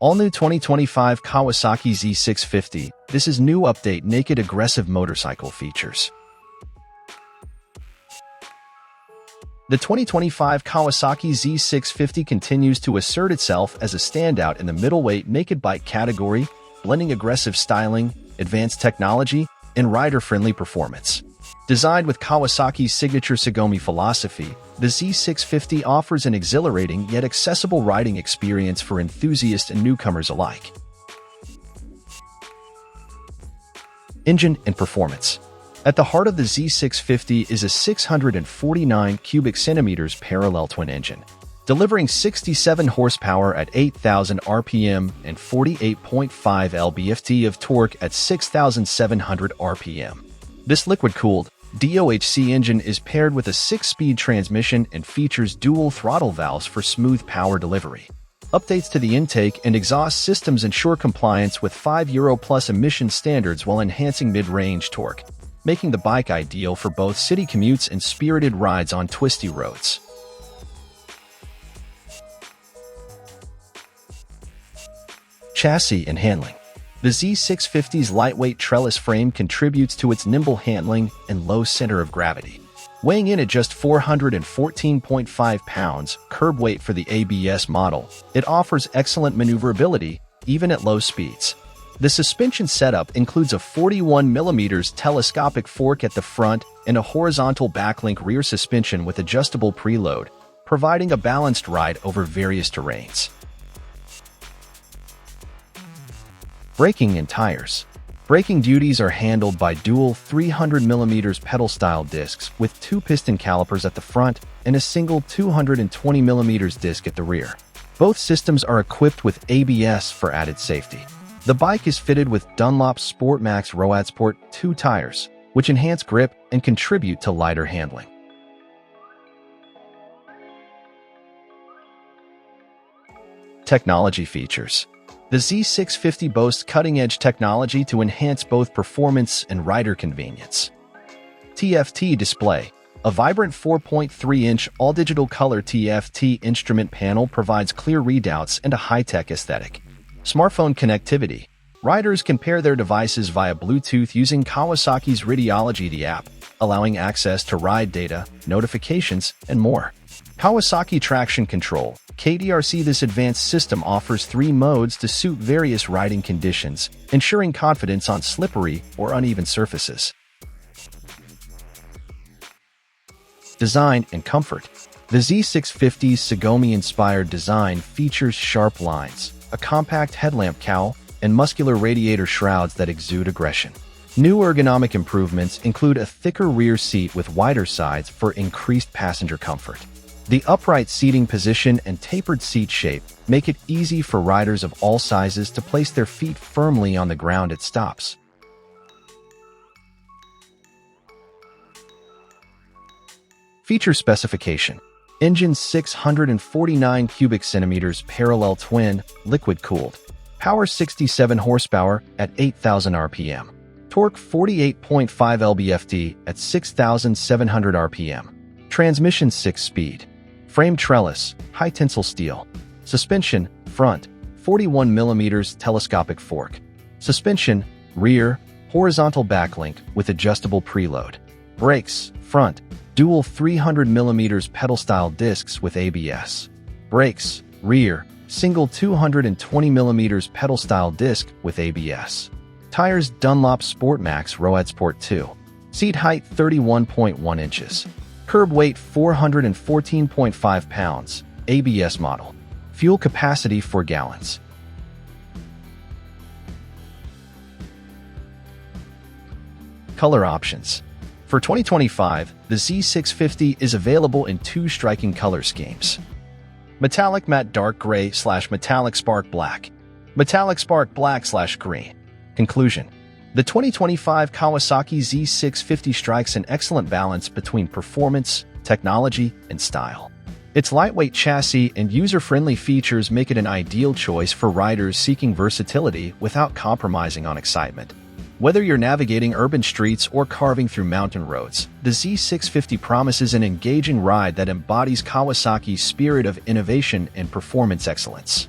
All new 2025 Kawasaki Z650. This is new update naked aggressive motorcycle features. The 2025 Kawasaki Z650 continues to assert itself as a standout in the middleweight naked bike category, blending aggressive styling, advanced technology, and rider-friendly performance. Designed with Kawasaki's signature Segami philosophy, the Z650 offers an exhilarating yet accessible riding experience for enthusiasts and newcomers alike. Engine and performance. At the heart of the Z650 is a 649 cubic centimeters parallel twin engine, delivering 67 horsepower at 8,000 RPM and 48.5 lb-ft of torque at 6,700 RPM. This liquid-cooled DOHC engine is paired with a 6-speed transmission and features dual throttle valves for smooth power delivery. Updates to the intake and exhaust systems ensure compliance with 5 Euro Plus emission standards while enhancing mid-range torque, making the bike ideal for both city commutes and spirited rides on twisty roads. Chassis and handling. The Z650's lightweight trellis frame contributes to its nimble handling and low center of gravity. Weighing in at just 414.5 pounds, curb weight for the ABS model, it offers excellent maneuverability, even at low speeds. The suspension setup includes a 41mm telescopic fork at the front and a horizontal backlink rear suspension with adjustable preload, providing a balanced ride over various terrains. Braking and tires. Braking duties are handled by dual 300mm pedal-style discs with 2 piston calipers at the front and a single 220mm disc at the rear. Both systems are equipped with ABS for added safety. The bike is fitted with Dunlop SportMax Road Sport 2 tires, which enhance grip and contribute to lighter handling. Technology features. The Z650 boasts cutting-edge technology to enhance both performance and rider convenience. TFT display. A vibrant 4.3-inch all-digital color TFT instrument panel provides clear readouts and a high-tech aesthetic. Smartphone connectivity. Riders can pair their devices via Bluetooth using Kawasaki's Radiology app, allowing access to ride data, notifications, and more. Kawasaki Traction Control. KDRC. This advanced system offers 3 modes to suit various riding conditions, ensuring confidence on slippery or uneven surfaces. Design and comfort. The Z650's Segami-inspired design features sharp lines, a compact headlamp cowl, and muscular radiator shrouds that exude aggression. New ergonomic improvements include a thicker rear seat with wider sides for increased passenger comfort. The upright seating position and tapered seat shape make it easy for riders of all sizes to place their feet firmly on the ground at stops. Feature specification. Engine 649 cubic centimeters parallel twin, liquid-cooled. Power 67 horsepower at 8,000 RPM. Torque 48.5 lb-ft at 6,700 RPM. Transmission 6-speed. Frame trellis, high-tensile steel. Suspension, front, 41mm telescopic fork. Suspension, rear, horizontal backlink with adjustable preload. Brakes, front, dual 300mm pedal-style discs with ABS. Brakes, rear, single 220mm pedal-style disc with ABS. Tires Dunlop SportMax Road Sport 2. Seat height 31.1 inches. Curb weight 414.5 pounds, ABS model. Fuel capacity 4 gallons. Color options. For 2025, the Z650 is available in 2 striking color schemes. Metallic Matte Dark Gray / Metallic Spark Black. Metallic Spark Black / Green. Conclusion. The 2025 Kawasaki Z650 strikes an excellent balance between performance, technology, and style. Its lightweight chassis and user-friendly features make it an ideal choice for riders seeking versatility without compromising on excitement. Whether you're navigating urban streets or carving through mountain roads, the Z650 promises an engaging ride that embodies Kawasaki's spirit of innovation and performance excellence.